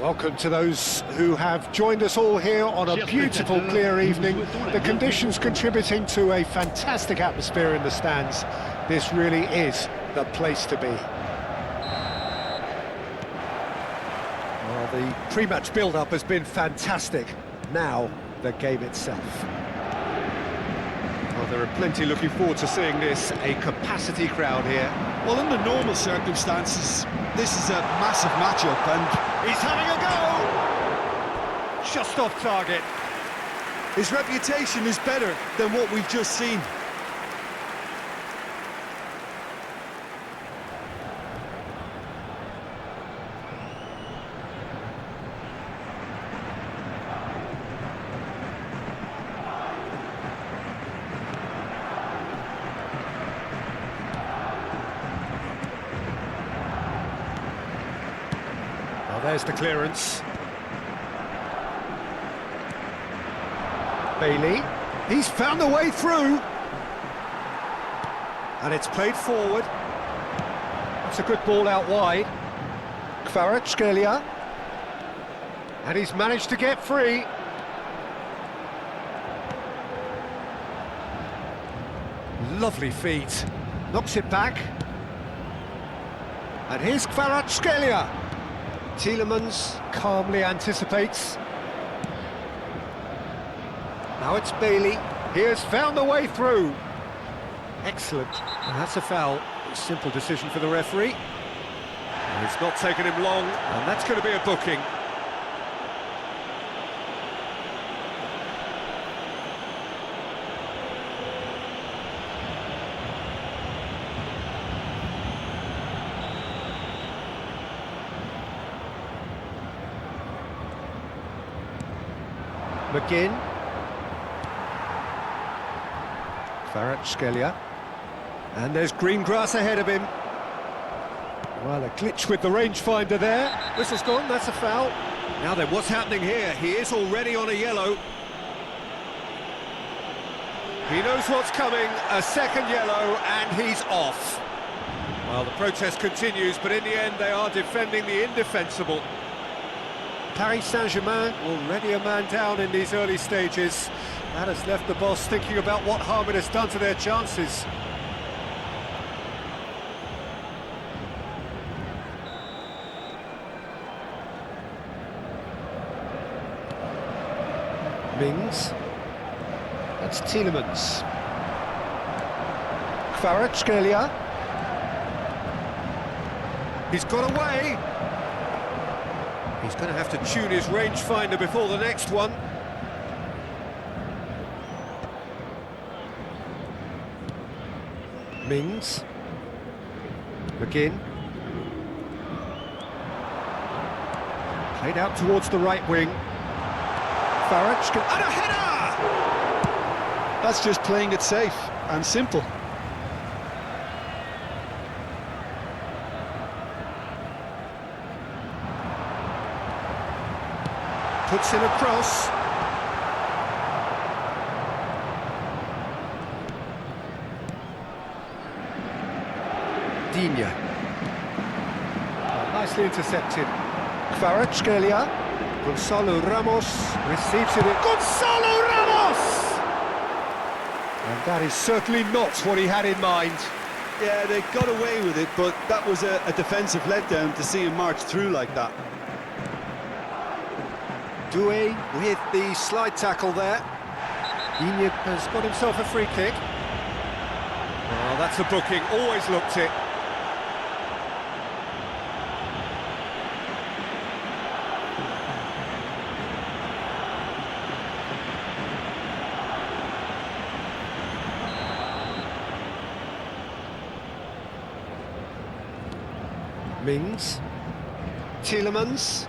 Welcome to those who have joined us all here on a beautiful, clear evening. The conditions contributing to a fantastic atmosphere in the stands. This really is the place to be. Well, the pre-match build-up has been fantastic. Now, the game itself. Well, there are plenty looking forward to seeing this. A capacity crowd here. Well, under normal circumstances, this is a massive matchup, and he's having a go! Just off target. His reputation is better than what we've just seen. There's the clearance. Bailey, he's found a way through. And it's played forward. It's a good ball out wide. Kvaratskhelia. And he's managed to get free. Lovely feet. Knocks it back. And here's Kvaratskhelia. Tielemans calmly anticipates. Now it's Bailey. He has found the way through. Excellent. And that's a foul. Simple decision for the referee. And it's not taken him long, and that's going to be a booking. McGinn. Kvaratskhelia. And there's green grass ahead of him. Well, a glitch with the rangefinder there. Whistle's gone, that's a foul. Now then, what's happening here? He is already on a yellow. He knows what's coming, a second yellow, and he's off. Well, the protest continues, but in the end they are defending the indefensible. Paris Saint-Germain already a man down in these early stages. That has left the boss thinking about what harm it has done to their chances. Mings. That's Tielemans. Kvaratskhelia. He's got away. He's going to have to tune his rangefinder before the next one. Mings. McGinn. Played out towards the right wing. Farage. And a header! That's just playing it safe and simple. Puts in a cross. Digne. Nicely intercepted. Kvaratskhelia. Gonzalo Ramos receives it in. Gonzalo Ramos! And that is certainly not what he had in mind. Yeah, they got away with it, but that was a defensive letdown to see him march through like that. Doué with the slide tackle there. Digne has got himself a free kick. Oh, that's a booking, always looked it. Mings. Tielemans.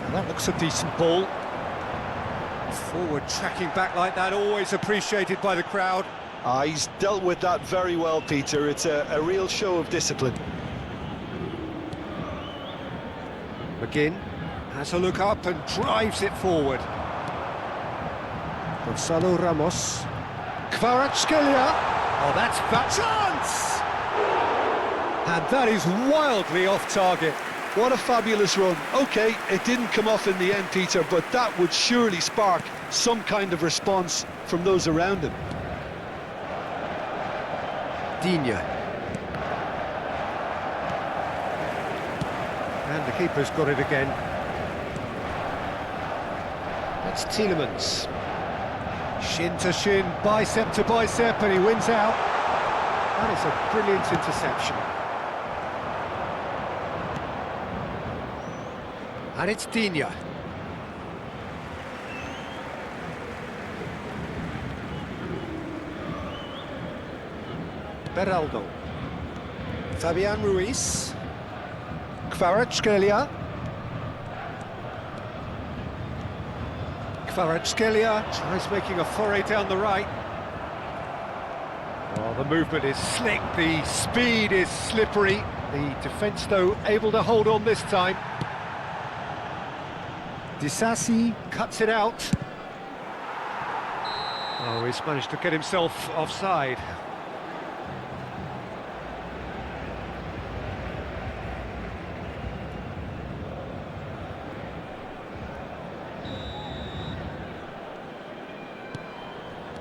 Now that looks a decent ball. Forward tracking back like that, always appreciated by the crowd. He's dealt with that very well, Peter. It's a real show of discipline. McGinn has a look up and drives it forward. Gonzalo Ramos. Kvaratskhelia. Oh, that's that chance! And that is wildly off target. What a fabulous run. OK, it didn't come off in the end, Peter, but that would surely spark some kind of response from those around him. Digne. And the keeper's got it again. That's Tielemans. Shin to shin, bicep to bicep, and he wins out. That is a brilliant interception. And it's Digne. Beraldo. Fabian Ruiz. Kvaratskhelia. Kvaratskhelia tries making a foray down the right. Oh, the movement is slick, the speed is slippery. The defence, though, able to hold on this time. Disasi cuts it out. Oh, he's managed to get himself offside.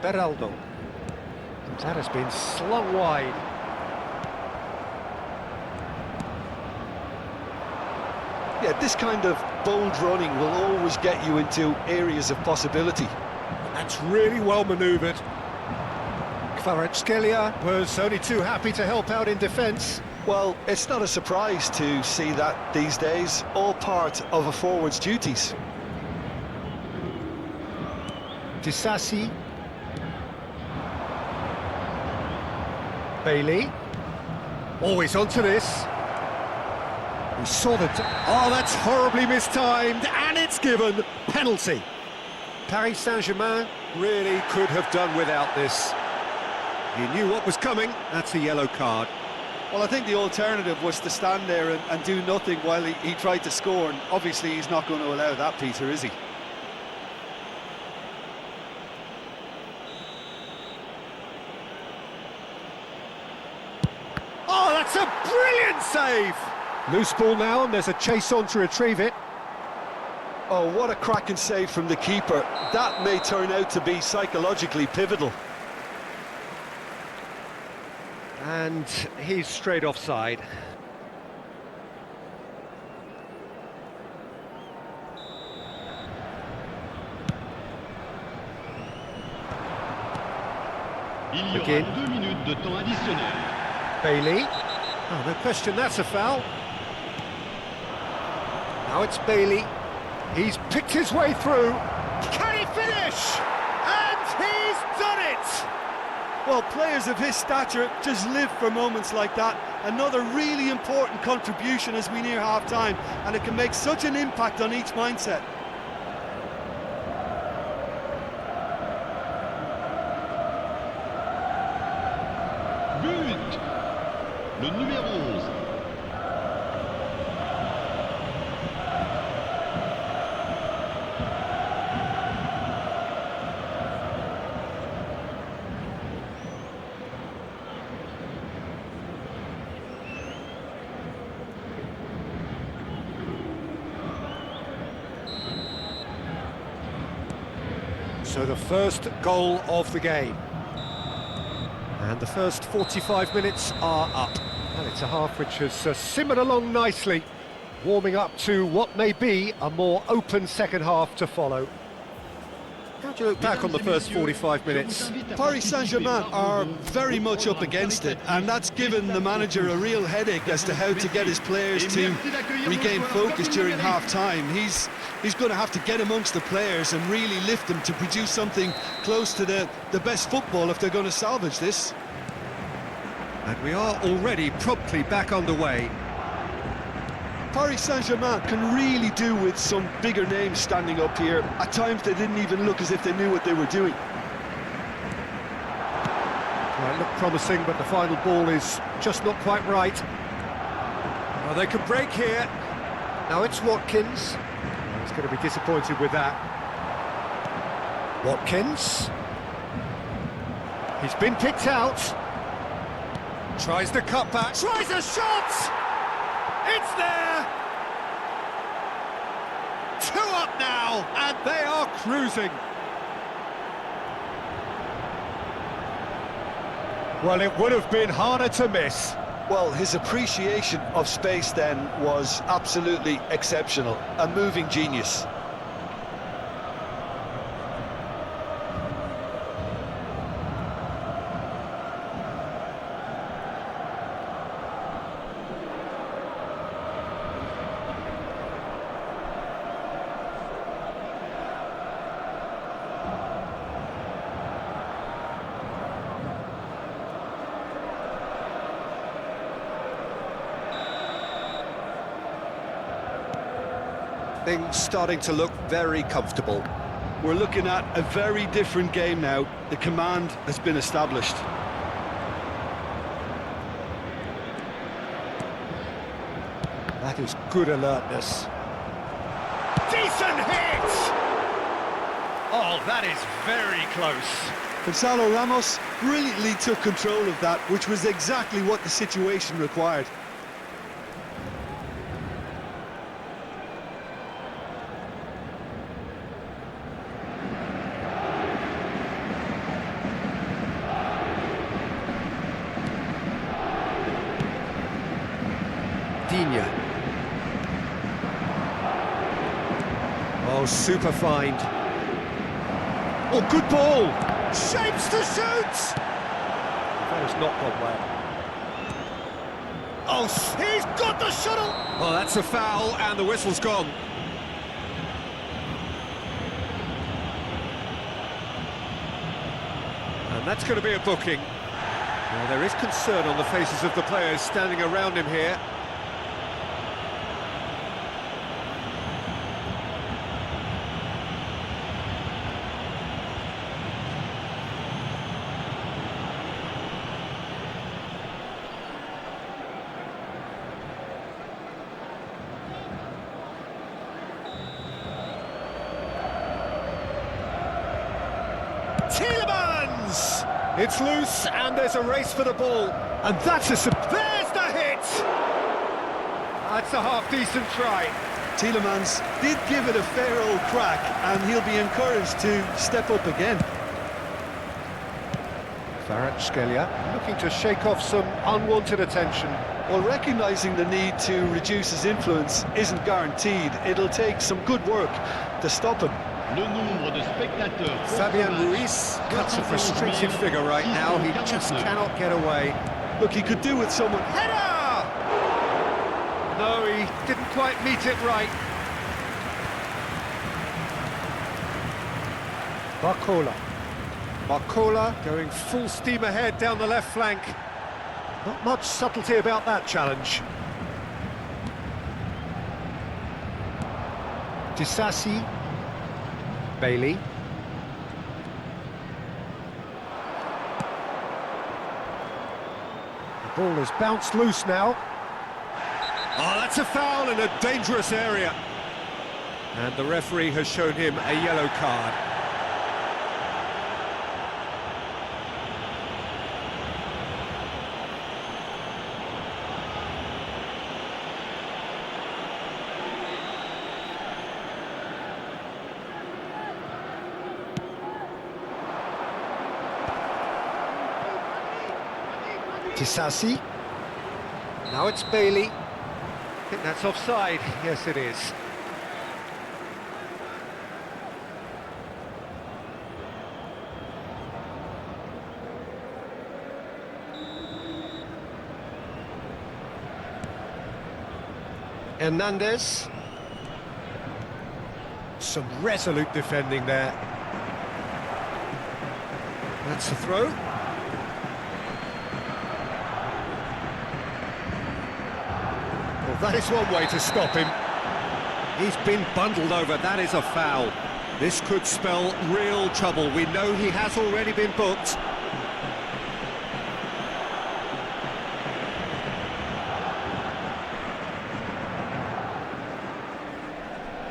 Beraldo. That has been slung wide. Yeah, this kind of bold running will always get you into areas of possibility. That's really well manoeuvred. Kvaratskhelia was only too happy to help out in defence. Well, it's not a surprise to see that these days, all part of a forward's duties. Disasi. Bailey. Always onto this. He saw the... Oh, that's horribly mistimed, and it's given. Penalty. Paris Saint-Germain really could have done without this. He knew what was coming. That's a yellow card. Well, I think the alternative was to stand there and do nothing while he tried to score, and obviously he's not going to allow that, Peter, is he? Oh, that's a brilliant save! Loose ball now, and there's a chase on to retrieve it. Oh, what a cracking save from the keeper. That may turn out to be psychologically pivotal. And he's straight offside. Il y aura 2 minutes de temps additionnel. Bailey. Oh, no question, that's a foul. Now it's Bailey. He's picked his way through. Can he finish? And he's done it! Well, players of his stature just live for moments like that. Another really important contribution as we near half-time, and it can make such an impact on each mindset. But! Le numéro 11. So the first goal of the game. And the first 45 minutes are up. And it's a half which has simmered along nicely, warming up to what may be a more open second half to follow. How do you look back on the first 45 minutes? Paris Saint-Germain are very much up against it, and that's given the manager a real headache as to how to get his players to regain focus during half-time. He's going to have to get amongst the players and really lift them to produce something close to the best football if they're going to salvage this. And we are already promptly back underway. Paris Saint-Germain can really do with some bigger names standing up here. At times they didn't even look as if they knew what they were doing. Well, it looked promising, but the final ball is just not quite right. Well, they could break here. Now it's Watkins. He's going to be disappointed with that. Watkins. He's been picked out. Tries the cutback. Tries a shot! It's there! foul, and they are cruising. Well, it would have been harder to miss. Well, his appreciation of space then was absolutely exceptional. A moving genius. Things starting to look very comfortable. We're looking at a very different game now. The command has been established. That is good alertness. Decent hit! Oh, that is very close. Gonzalo Ramos brilliantly took control of that, which was exactly what the situation required. Oh, super find. Oh, good ball! Shapes to shoot! That has not gone well. Oh, he's got the shuttle! Oh, that's a foul, and the whistle's gone. And that's going to be a booking. Well, there is concern on the faces of the players standing around him here. It's loose, and there's a race for the ball. And that's a... There's the hit! That's a half-decent try. Tielemans did give it a fair old crack, and he'll be encouraged to step up again. Kvaratskhelia looking to shake off some unwanted attention. Well, recognising the need to reduce his influence isn't guaranteed. It'll take some good work to stop him. Le nombre de spectateurs. Fabian Ruiz cuts a frustrated figure right now. He just cannot get away. Look, he could do with someone. Header! No, he didn't quite meet it right. Barcola going full steam ahead down the left flank. Not much subtlety about that challenge. Disasi. Bailey. The ball has bounced loose now. Oh, that's a foul in a dangerous area. And the referee has shown him a yellow card. Disasi. Now it's Bailey. I think that's offside. Yes, it is. Hernandez. Some resolute defending there. That's a throw. That is one way to stop him. He's been bundled over, that is a foul. This could spell real trouble. We know he has already been booked.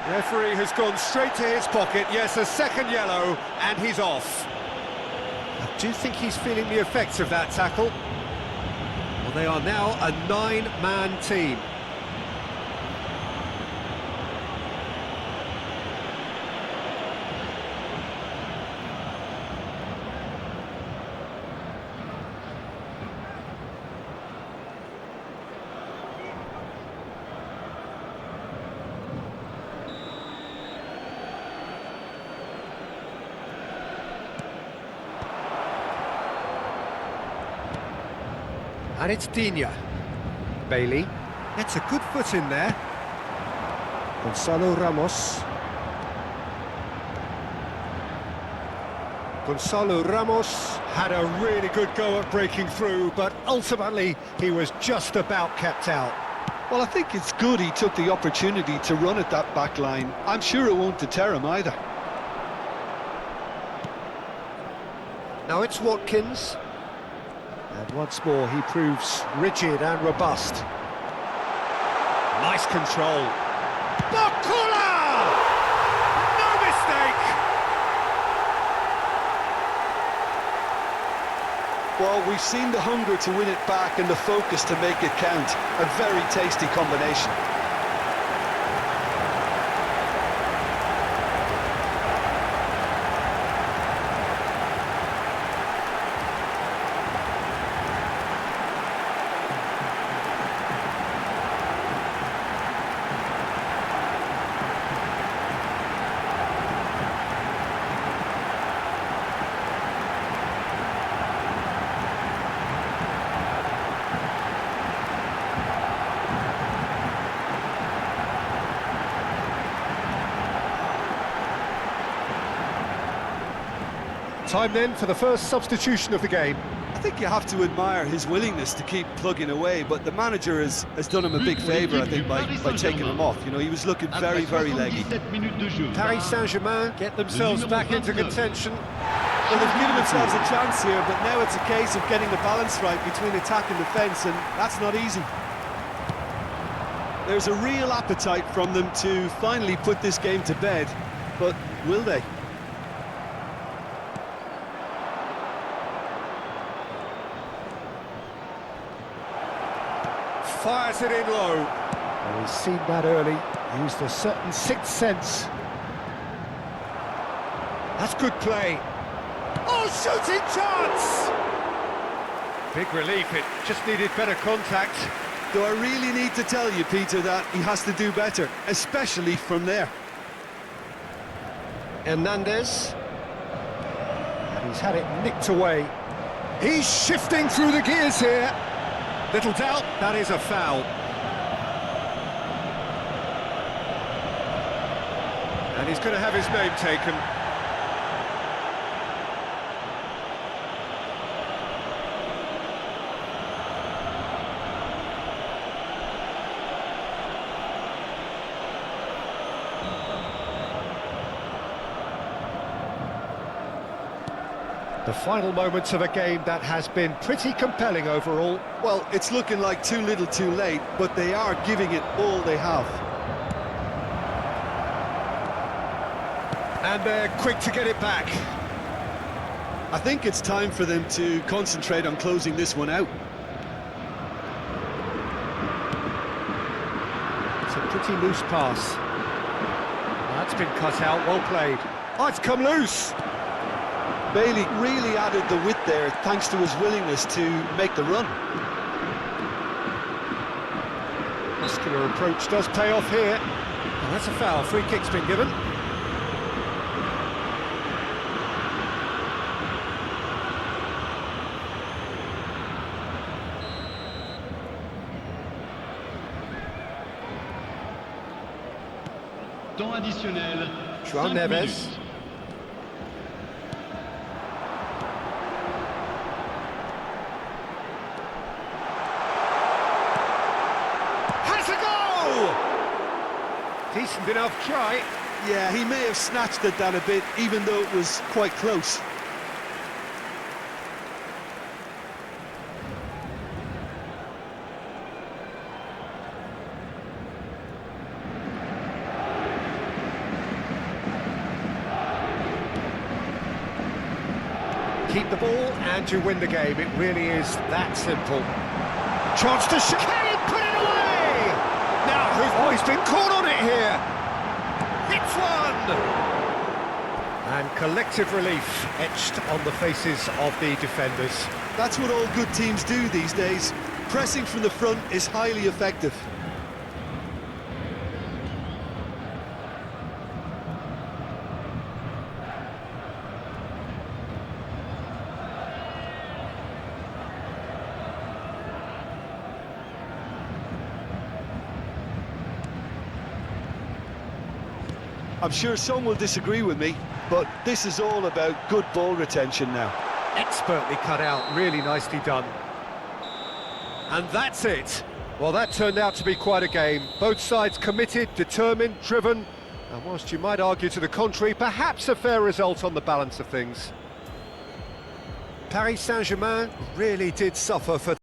Referee has gone straight to his pocket. Yes, a second yellow, and he's off. I do think he's feeling the effects of that tackle. Well, they are now a 9-man team. And it's Digne. Bailey gets a good foot in there. Gonzalo Ramos. Gonzalo Ramos had a really good go at breaking through, but ultimately he was just about kept out. Well, I think it's good he took the opportunity to run at that back line. I'm sure it won't deter him either. Now it's Watkins. And once more he proves rigid and robust. Nice control. Bakula! No mistake! Well, we've seen the hunger to win it back and the focus to make it count. A very tasty combination. Time then for the first substitution of the game. I think you have to admire his willingness to keep plugging away, but the manager has done him a big favour, I think, by taking him off. You know, he was looking very, very leggy. Paris Saint-Germain get themselves back into contention. Well, they've given themselves a chance here, but now it's a case of getting the balance right between attack and defence, and that's not easy. There's a real appetite from them to finally put this game to bed, but will they? Fires it in low. Well, he's seen that early, used a certain sixth sense. That's good play. Oh, shooting chance! Big relief, it just needed better contact. Do I really need to tell you, Peter, that he has to do better, especially from there? Hernandez. And he's had it nicked away. He's shifting through the gears here. Little doubt, that is a foul. And he's going to have his name taken. The final moments of a game that has been pretty compelling overall. Well, it's looking like too little too late, but they are giving it all they have. And they're quick to get it back. I think it's time for them to concentrate on closing this one out. It's a pretty loose pass. That's been cut out, well played. Oh, it's come loose! Bailey really added the width there thanks to his willingness to make the run. Muscular approach does pay off here. And that's a foul, free kick's been given. Temps additionnel. João 5 Neves. minutes. Decent enough try. Yeah, he may have snatched at that a bit, even though it was quite close. Keep the ball and you win the game. It really is that simple. Chance to shoot. Can he put it away? Now, he's been caught on it here. It's one! And collective relief etched on the faces of the defenders. That's what all good teams do these days. Pressing from the front is highly effective. I'm sure some will disagree with me, but this is all about good ball retention now. Expertly cut out, really nicely done. And that's it. Well, that turned out to be quite a game. Both sides committed, determined, driven, and whilst you might argue to the contrary, perhaps a fair result on the balance of things. Paris Saint-Germain really did suffer for